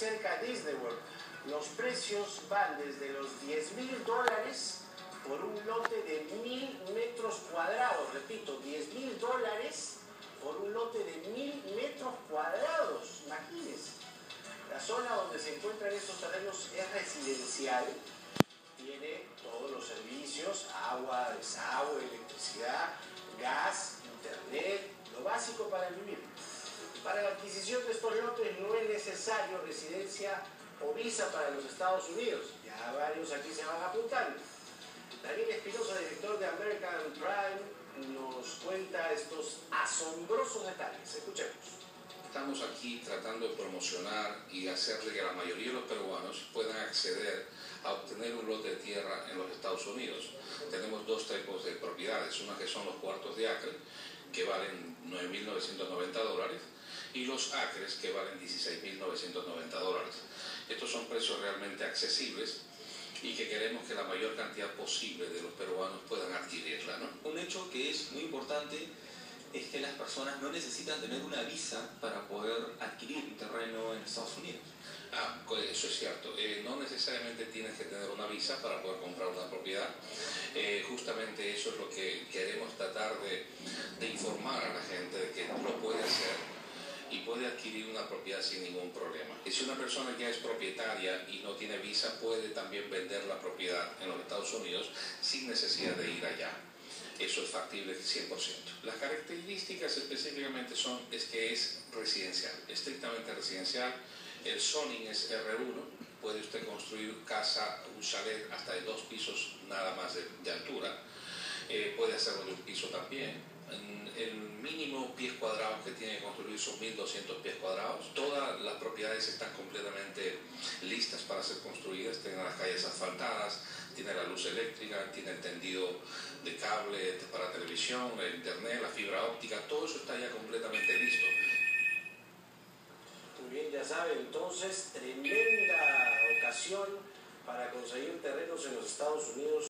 cerca de Disney World. Los precios van desde los $10.000 por un lote de 1.000 metros cuadrados. Repito, $10.000 por un lote de 1.000 metros cuadrados. Imagínense. La zona donde se encuentran estos terrenos es residencial. Tiene todos los servicios: agua, desagüe, electricidad, gas, internet, lo básico para vivir. Para la adquisición de estos lotes no es necesario residencia o visa para los Estados Unidos. Ya varios aquí se van apuntando. Daniel Espinosa, director de American Prime, nos cuenta estos asombrosos detalles. Escuchemos. Estamos aquí tratando de promocionar y hacerle que la mayoría de los peruanos puedan acceder a obtener un lote de tierra en los Estados Unidos. Tenemos dos tipos de propiedades, una que son los cuartos de acre, que valen $9.990, y los acres, que valen $16.990. Estos son precios realmente accesibles y que queremos que la mayor cantidad posible de los peruanos puedan adquirirla, ¿no? Un hecho que es muy importante es que las personas no necesitan tener una visa para poder adquirir un terreno en Estados Unidos. Eso es cierto. No necesariamente tienes que tener una visa para poder comprar una propiedad. Justamente eso es lo que queremos tratar de informar a la gente, de que lo puede hacer y puede adquirir una propiedad sin ningún problema. Y si una persona ya es propietaria y no tiene visa, puede también vender la propiedad en los Estados Unidos sin necesidad de ir allá. Eso es factible 100%. Las características específicamente es que es residencial, estrictamente residencial. El zoning es R1, puede usted construir casa, un chalet hasta de 2 pisos nada más de altura. Puede hacerlo de un piso también. El mínimo pies cuadrados que tiene que construir son 1.200 pies cuadrados. Todas las propiedades están completamente listas para ser construidas. Tienen las calles asfaltadas, tiene la luz eléctrica, tiene el tendido de cable para televisión, el internet, la fibra óptica, todo eso está ya completamente listo. Muy bien, ya saben, entonces, tremenda ocasión para conseguir terrenos en los Estados Unidos.